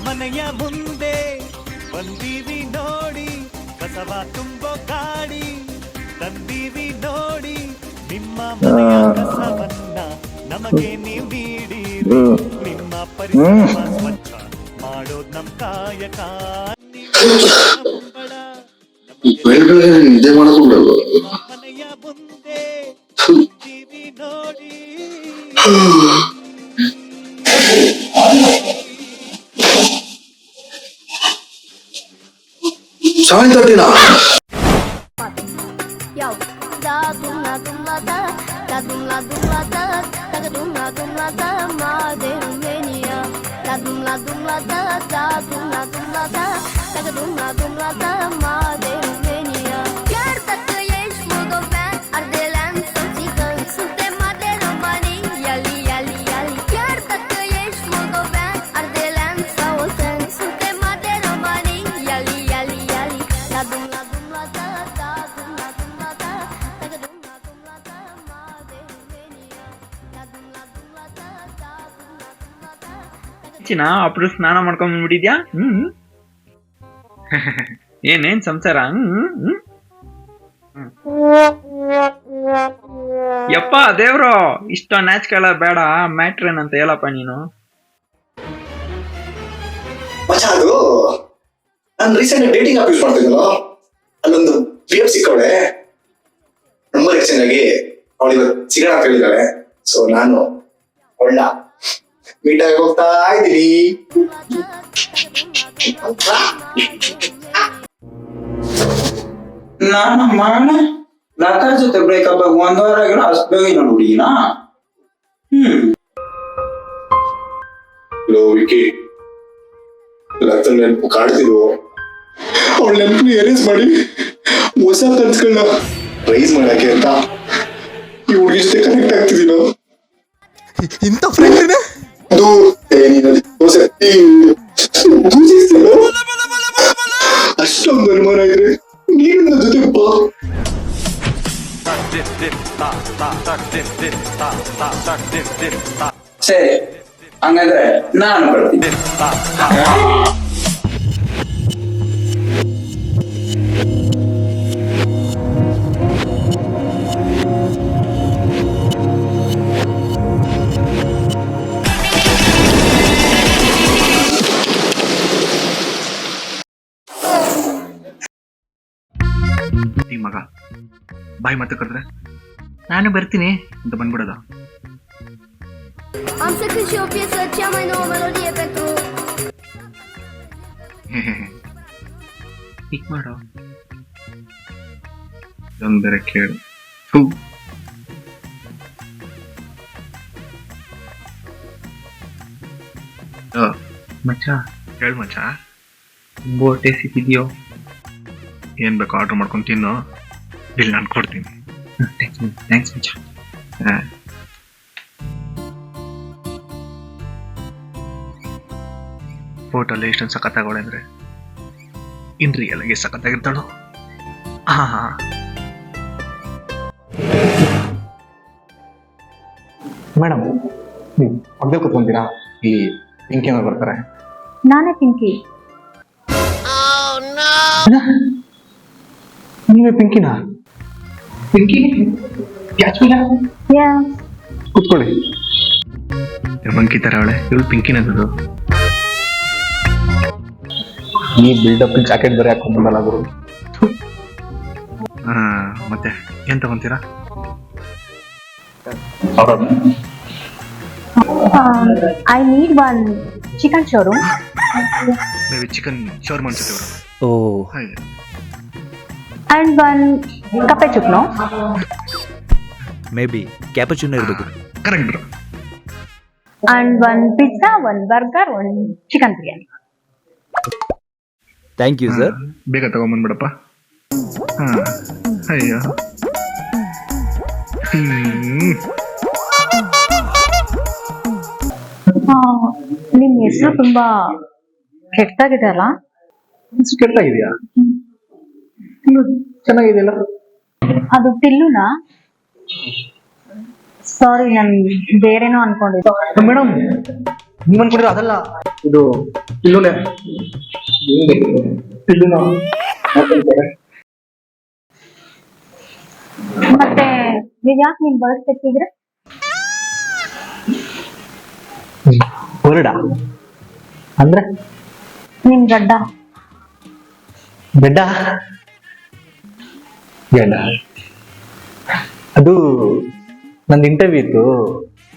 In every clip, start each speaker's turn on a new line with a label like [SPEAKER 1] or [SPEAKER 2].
[SPEAKER 1] ಮನೆಯ ಮುಂದೆ ಬಂದೀವಿ ನೋಡಿ, ಕಸವ ತುಂಬೋ ಗಾಡಿ ತಂದೀವಿ ನೋಡಿ, ನಿಮ್ಮ ಮನೆಯ ಕಸವನ್ನ ನಮಗೆ ನೀವು ನೀಡಿ, ನಿಮ್ಮ ಪರಿಸರ ಸ್ವಚ್ಛ ಮಾಡೋದ್ ನಮ್ ಕಾಯಕ.
[SPEAKER 2] ನಿದ್ದೆ ಮಾಡೋದು
[SPEAKER 1] ಮನೆಯ ಮುಂದೆ ಬಂದೀವಿ ನೋಡಿ.
[SPEAKER 2] ಸಾಯ್ತಿನ
[SPEAKER 3] ಅప్పుడు ಸ್ನಾನ ಮಾಡ್ಕೊಂಡ್ ಬಂದ್ಬಿಟ್ಟಿದ್ಯಾ? ಏನೇನ್ ಸಂಸಾರ? ಯಪ್ಪ ದೇವ್ರು, ಇಷ್ಟ ನಾಚ್ಕೆಲ್ಲ ಬೇಡ, ಮ್ಯಾಟ್ರೇನ್ ಅಂತ ಹೇಳಪ್ಪ ನೀನು.
[SPEAKER 2] ಅದು ನಾನು ರೀಸೆಂಟ್ ಡೇಟಿಂಗ್ ಆಪ್ ಯೂಸ್ ಮಾಡ್ತಿದ್ದಲ್ಲ, ಅಲ್ಲೊಂದು ಪಿಎಫ್ ಸಿಕ್ಕವಳೆ, ನಂಬರ್ ಎಕ್ಸ್ಚೇಂಜ್ ಆಗಿ ಅವಳು ಇವತ್ತು ಸಿಗೋಣ ಅಂತ ಹೇಳಿದಾಳೆ. ಸೊ ನಾನು ಒಳ್ಳ ಮೀಟ್ ಆಗಿ ಹೋಗ್ತಾ ಇದ್ದೀನಿ.
[SPEAKER 4] ನಾನು ಲಕ್ಕ ಜೊತೆ ಬ್ರೇಕಪ್ ಆಗಿ 1 ವಾರ ಆಗಿರೋ ಅಷ್ಟು ಬೇಗ ನಾನು ಹುಡುಗಿನಾ?
[SPEAKER 2] ವಿಕಿ ಲಕ್ಕ ನೆನಪು ಕಾಡ್ತಿದ್ವು, ಅವಳ ನೆನಪು ಎರೇಸ್ ಮಾಡಿ ಹೊಸ ಕನ್ಸ್ಗಳನ್ನ ರೈಸ್ ಮಾಡಕ್ಕೆ ಅಂತ ಈ ಹುಡುಗಿ ಜೊತೆ ಕನೆಕ್ಟ್ ಆಗ್ತಿದ್ದೀನೋ.
[SPEAKER 5] ಇಂಥ ಫ್ರೆಂಡ್
[SPEAKER 2] ಅದು ಅಷ್ಟೊಂದು ಅನುಮಾನ ಇದ್ರೆ ನೀನು ನನ್ನ ಜೊತೆ ಬಾ.
[SPEAKER 4] ಸರಿ, ಹಂಗಂದ್ರೆ ನಾನು ಬರ್ತೀನಿ.
[SPEAKER 3] ಮಗ ಬಾಯ್ ಮತ್ತೆ ಕರೆದ್ರೆ ನಾನು ಬರ್ತೀನಿ ಅಂತ ಬಂದ್ಬಿಡೋದ. ಪಿಕ್ ಮಾಡೋ ಬೇರೆ ಕೇಳು. ಮಚ್ಚ ಹೇಳು ಮಚ್ಚ, ಬೋಟೆ ಸಿಕ್ಕಿದ್ಯೋ? ಏನ್ ಬೇಕು ಆರ್ಡರ್ ಮಾಡ್ಕೊಂಡು ತಿನ್ನು, ಬಿಲ್ ನಾನು ಕೊಡ್ತೀನಿ. ಥ್ಯಾಂಕ್ಸ್ ಮಚ್ಚ. ಫೋಟೋಲ್ಲಿ ಎಷ್ಟೊಂದು ಸಖತ್ತಾಗೋಳೆ ಅಂದ್ರೆ ಇನ್ ರಿಯಲ್ ಆಗಿ ಸಖತ್ತಾಗಿರ್ತಾಳು.
[SPEAKER 5] ಮೇಡಮ್, ಪಕ್ಕದಲ್ಲಿ ಕೂತ್ಕೊಂತೀರಾ? ಇಲ್ಲಿ ಪಿಂಕಿ ಅವ್ರು ಬರ್ತಾರೆ.
[SPEAKER 6] ನಾನೇ ಪಿಂಕಿ.
[SPEAKER 5] ನೀವೇ ಪಿಂಕಿನಾ? ಪಿಂಕಿ ಕೂತ್ಕೊಳ್ಳಿ.
[SPEAKER 3] ಮಂಕಿ ತರ ಅವಳೆ, ಇವಳು ಪಿಂಕಿನದು.
[SPEAKER 5] ಈ ಬಿಲ್ಡಪ್ ಜಾಕೆಟ್ ಬೇರೆ ಹಾಕೊಂಡ್ ಬಂದಲ್ಲ ಗುರು.
[SPEAKER 3] ಮತ್ತೆ ಏನ್ ತಗೊಂತೀರಾ?
[SPEAKER 6] I need one chicken shawarma.
[SPEAKER 3] Maybe chicken shawarma ಅನ್ಸುತ್ತೆ ಅವರು.
[SPEAKER 5] ಓ,
[SPEAKER 3] ಹಾಗೆ.
[SPEAKER 6] And one cappuccino.
[SPEAKER 7] Maybe cappuccino ಇರಬೇಕು.
[SPEAKER 3] Correct bro.
[SPEAKER 6] And one pizza, one burger, one chicken biryani.
[SPEAKER 7] Thank you sir.
[SPEAKER 3] ಬೇಗ ತಗೊಂಬಂದ್ಬಿಡಪ್ಪ. ಅಯ್ಯೋ.
[SPEAKER 6] ನಿಮ್ ಹೆಸರು ತುಂಬಾ ಕೆಟ್ಟಾಗಿದೆ ಅಲ್ಲ?
[SPEAKER 5] ಕೆಟ್ಟಾಗಿದೆಯಾ? ಚೆನ್ನಾಗಿದೆಯಲ್ಲ.
[SPEAKER 6] ಅದು ಟಿಲ್ಲುನಾ? ಸಾರಿ, ನಾನು ಬೇರೆನೋ ಅನ್ಕೊಂಡಿದ್ದೆ.
[SPEAKER 5] ಮೇಡಮ್, ನೀವ್ ಅನ್ಕೊಂಡಿರೋ ಅದಲ್ಲ. ಇದು ಇಲ್ಲೂನೆ ಇಲ್ಲೂನು ಹಾಕೊಂತಾರೆ.
[SPEAKER 6] ಮತ್ತೆ ನೀವ್ ಯಾಕೆ ನಿಮ್ ಬಳಸ್ತಿದ್ರೆ
[SPEAKER 5] ಹೊರಡ ಅಂದ್ರೆ
[SPEAKER 6] ನಿಮ್ ಗಡ್ಡ
[SPEAKER 5] ಬೆಡ್ಡ ಗಡ್ಡ ಅದು ನಂದು ಇಂಟರ್ವ್ಯೂ ಇತ್ತು,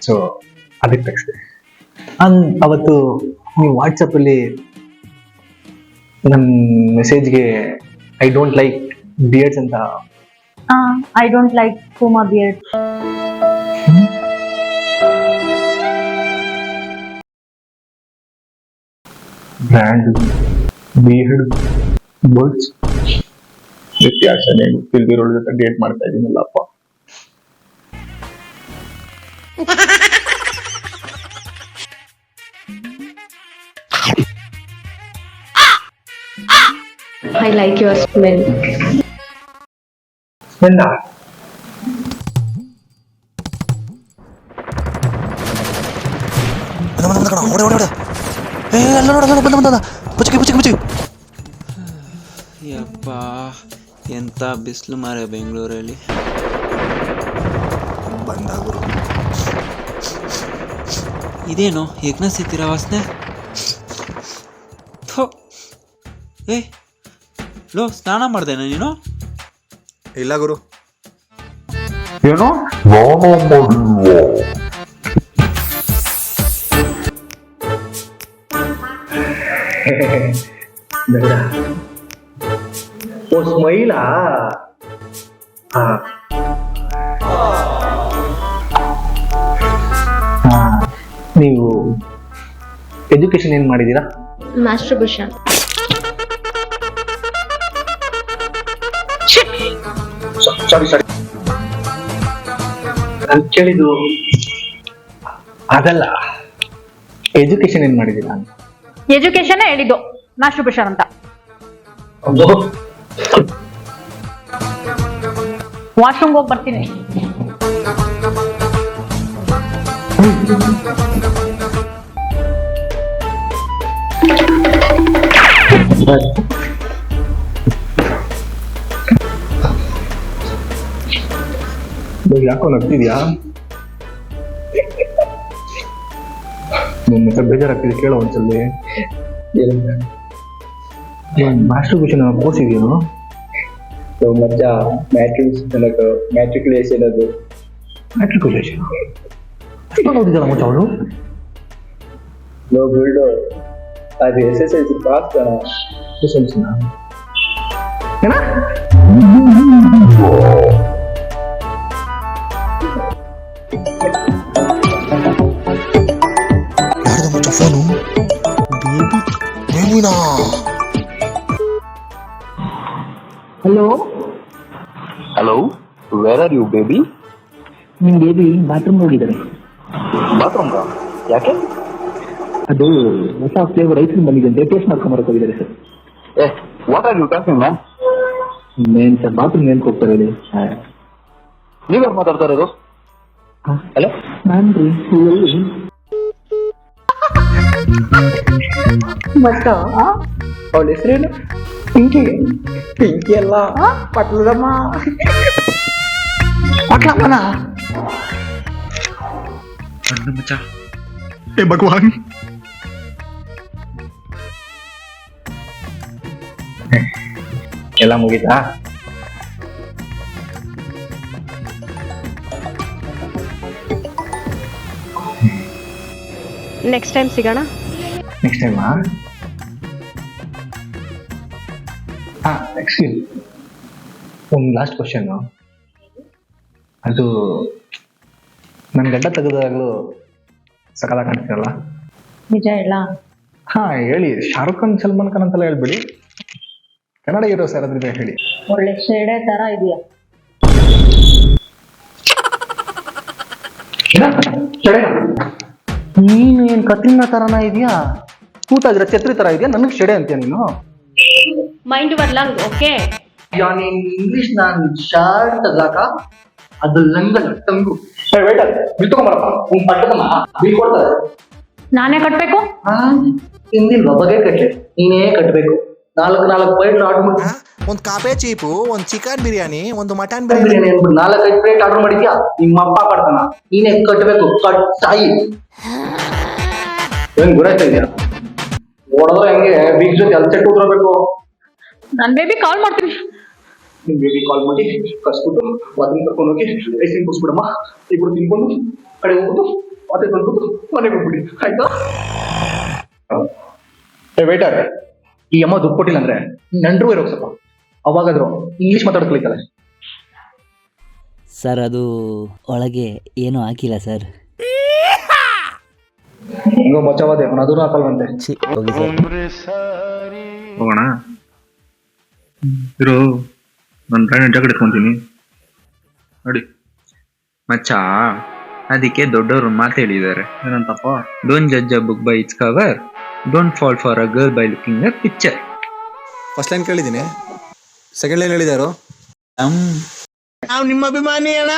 [SPEAKER 5] ಸೊ ಅದಕ್ಕೆ ತೆಗ್ಸಿದೆ. ಅವತ್ತು ನೀವು ವಾಟ್ಸಪ್ಪಲ್ಲಿ ನನ್ನ ಮೆಸೇಜ್ಗೆ ಐ ಡೋಂಟ್ ಲೈಕ್ ಬಿಯರ್ಡ್ಸ್ ಅಂತ.
[SPEAKER 6] I don't like Puma beard.
[SPEAKER 5] Brand beard birds ವ್ಯತ್ಯಾಸನೇ ಗೊತ್ತಿಲ್ದಿರೋಳ ಜೊತೆ ಡೇಟ್ ಮಾಡ್ತಾ ಇದ್ದೀನಲ್ಲಪ್ಪ.
[SPEAKER 7] I like your smell.
[SPEAKER 5] ಸ್ಮೆಲ್ಲ
[SPEAKER 8] ಯಪ್ಪ ಎಂತ ಬಿಸಿಲು ಮಾರ ಬೆಂಗಳೂರಲ್ಲಿ. ಇದೇನು ಯಜ್ಞ ಸಿತ್ತಿರ ವಾಸನೆ? ಏ ಲೋ, ಸ್ನಾನ ಮಾಡ್ದೇನ ನೀನು?
[SPEAKER 9] ಇಲ್ಲ ಗುರು.
[SPEAKER 5] ಏನೋ ಓ ಸ್ಮೈಲಾ? ನೀವು ಎಜುಕೇಶನ್ ಏನ್ ಮಾಡಿದೀರಾ?
[SPEAKER 7] Masturbation.
[SPEAKER 5] ಸಾರಿ ನಾನು ಕೇಳಿದ್ದು ಅದಲ್ಲ, ಎಜುಕೇಶನ್ ಏನ್ ಮಾಡಿದೀರಾ ಅಂತ.
[SPEAKER 6] ಎಜುಕೇಶನ್ ಹೇಳಿದ್ದು ಮಾಸ್ಟರ್ಬೇಷನ್ ಅಂತ. ವಾಶ್ರೂಮ್ಗೆ ಹೋಗಿ ಬರ್ತೀನಿ.
[SPEAKER 5] ಯಾಕೋ ನಗ್ತಿದ್ಯಾ? ಮತ್ತೆ ಬೇಜಾರಾಗ್ತಿದೆ, ಕೇಳೋ ಒಂದ್ಸಲಿ. ಮಾಸ್ಟರ್ಬೇಷನ್ ಕೋರ್ಸ್ ಇದೆಯೇನು?
[SPEAKER 4] ಮಚ್ಚ ಮ್ಯಾಟ್ರಿಕ್ಯುಲೇಷನ್ ಅದು.
[SPEAKER 5] ಮ್ಯಾಟ್ರಿಕ್ಯುಲೇಷನ್ ಓದಿದಲ್ಲ ಮಚ್ಚ ಅವಳು.
[SPEAKER 4] ನೋ ಬಿಲ್ಡು ಅದು SSLC ಪಾಸ್ ಕಣ.
[SPEAKER 5] SSLCನಾ? ಏನ?
[SPEAKER 9] ಯಾರ್ದು ಮಚ್ಚ ಫೋನು? ಬೇಬಿನಾ?
[SPEAKER 5] Hello, where are you baby? ನಿಮ್ ಬೇಬಿ ಬಾತ್ರೂಮ್ ಹೋಗಿದ್ದಾರೆ. ಬಾತ್ರೂಮ್? ಯಾಕೆ? ಅದು ಹೊಸ ಫ್ಲೇವರ್ ಐಸ್ ಕ್ರೀಮ್ ಬಂದಿದೆ ಅಂತ ಟೇಸ್ಟ್ ಮಾಡ್ಕೊಂಬರಕ್ ಹೋಗಿದ್ದಾರೆ sir. What are you talking ma'am? ಮೇನ್ ಸರ್ ಬಾತ್ರೂಮ್ ಏನ್ ಹೋಗ್ತಾರೆ ಹೇಳಿ. ನೀವ್ಯಾರು ಮಾತಾಡ್ತಾ ಇರೋದು? ಹಲೋ, ನಾನ್ ರೀ.
[SPEAKER 4] ಮಚ್ಚ ಅವಳ ಹೆಸರೇನು? ಪಿಂಕಿ. ಪಿಂಕಿ ಅಲ್ಲ, ಪಟ್ಲದಮ್ಮ.
[SPEAKER 5] ಪಟ್ಲಮ್ಮನ?
[SPEAKER 8] ಅಣ್ಣ ಮಚ್ಚ,
[SPEAKER 5] ಏ ಭಗವಾನ್. ಎಲ್ಲ ಮುಗೀತಾ?
[SPEAKER 7] ನೆಕ್ಸ್ಟ್ ಟೈಮ್ ಸಿಗೋಣ.
[SPEAKER 5] ನೆಕ್ಸ್ಟ್ ಟೈಮ್ ನೆಕ್ಸ್ಟ್ ಒಂದು ಲಾಸ್ಟ್ ಕ್ವಶನ್. ಅದು ನನ್ನ ಗಡ್ಡ ತೆಗೆದಾಗಲೂ ಸಕಲ ಕಾಣ್ತೀರಲ್ಲ.
[SPEAKER 6] ನಿಜ ಹೇಳ?
[SPEAKER 5] ಹಾ ಹೇಳಿ. ಶಾರುಖ್ ಖಾನ್, ಸಲ್ಮಾನ್ ಖಾನ್ ಅಂತೆಲ್ಲ ಹೇಳ್ಬಿಡಿ, ಕನ್ನಡ ಹೀರೋಸ್ ಯಾರಾದ್ರೂ ಹೇಳಿ.
[SPEAKER 6] ಒಳ್ಳೆ ಶೇಡೆ ತರ ಇದೆಯಾ?
[SPEAKER 5] ನೀನು ಏನ್ ಕತ್ರಿನಾ ತರನ ಇದೆಯಾ? ಕೂತಾಗಿರೋ ಛತ್ರಿ ತರ ಇದೆಯಾ? ನನಗೆ ಶೆಡೆ ಅಂತೀಯ ನೀನು?
[SPEAKER 7] Mind your lung, okay?
[SPEAKER 5] ನೀನ್ ಇಂಗ್ಲಿಷ್ ನಾನ್ ಶಾರ್ಟ್ ತಗಾಕ ಅದು ಲಂಗಲ್ಲ ತಂಗು. ಬಿಲ್ ತಗೊಂಬರಪ್ಪ. ಬಿಲ್ ಕೊಡ್ತಾರೆ.
[SPEAKER 6] ನಾನೇ ಕಟ್ಬೇಕು?
[SPEAKER 5] ಹಿಂದಿನ ಬಗ್ಗೆ ಕಟ್ಲಿ ನೀನೇ ಕಟ್ಬೇಕು. 4 ಪ್ಲೇಟ್ ಆರ್ಡರ್ ಮಾಡಿ
[SPEAKER 9] ಒಂದು ಕಾಪೆ ಚೀಪು, ಒಂದು ಚಿಕನ್ ಬಿರಿಯಾನಿ, ಒಂದು ಮಟನ್
[SPEAKER 5] ಬಿರಿಯಾನಿ
[SPEAKER 9] ಬಿರಿಯಾನಿ.
[SPEAKER 5] ಅನ್ಬಿಟ್ಟು 4-5 ಪ್ಲೇಟ್ ಆರ್ಡರ್ ಮಾಡಿದ್ಯಾ, ನಿಮ್ಮ ಅಪ್ಪ ಕಟ್ತಾನ, ನೀನೇ ಕಟ್ಬೇಕು. ತಾಯಿ ಹೆಂಗ್ ಗುರಾಯ್ತಾ ಇದೆಯಾ? ಓಡೋದ್ರೆ ಹೆಂಗೆ ಬೀಗ್ ಜೊತೆ ಅಲ್ಲಿ ಚೆಟ್ಟು ಉದ್ರಬೇಕು.
[SPEAKER 6] ನನ್ ಬೇಬಿ ಕಾಲ್ ಮಾಡ್ತೀನಿ.
[SPEAKER 5] ನಿಮ್ ಬೇಬಿ ಕಾಲ್ ಮಾಡಿ ಕಸ್ಬಿಟ್ಟು ಅದನ್ನ ಕರ್ಕೊಂಡು ಹೋಗಿ ಐಸ್ ಕ್ರೀಮ್ ಕುಸ್ಬಿಡಮ್ಮ. ಇಬ್ರು ತಿನ್ಕೊಂಡು ಕಡೆ ಹೋಗ್ಬಿಟ್ಟು ಮತ್ತೆ ತಂದ್ಬಿಟ್ಟು ಮನೆಗೆ ಹೋಗ್ಬಿಡಿ, ಆಯ್ತಾ? ವೇಟರ್, ಈ ಅಮ್ಮ ದುಡ್ಡು ಕೊಟ್ಟಿಲ್ಲ ಅಂದ್ರೆ ನಂಟ್ರು ಇರೋಕ್ ಸ್ವಲ್ಪ ಅವಾಗಾದ್ರು ಇಂಗ್ಲಿಷ್ ಮಾತಾಡೋದ್ ಕಲಿತಾಳೆ.
[SPEAKER 10] ಸರ್ ಅದು ಒಳಗೆ ಏನೂ ಹಾಕಿಲ್ಲ ಸರ್.
[SPEAKER 5] ಹಿಂಗೋ ಮಚ್ಚವಾದೆ ಅದೂ ಹಾಕಲ್ವಂತೆ.
[SPEAKER 10] ಹೋಗಿ ಸರ್.
[SPEAKER 3] ಹೋಗೋಣ ಇರೋ, ನನ್ನ ಬ್ರ್ಯಾಂಡ್ ಜಾಕೆಟ್ ಎತ್ಕೊಂತೀನಿ ನೋಡಿ ಮಚ್ಚ. ಅದಕ್ಕೆ ದೊಡ್ಡವರು ಮಾತು ಹೇಳಿದ್ದಾರೆ, ಏನಂತಪ್ಪ? Don't judge a book by its cover, don't fall for a girl by looking a picture.
[SPEAKER 9] First line ಕೇಳಿದ್ದೀನಿ, ಸೆಕೆಂಡ್ ಲೈನ್ ಹೇಳಿದಾರು.
[SPEAKER 1] ನಾವು ನಿಮ್ಮ ಅಭಿಮಾನಿ ಅಣ್ಣ.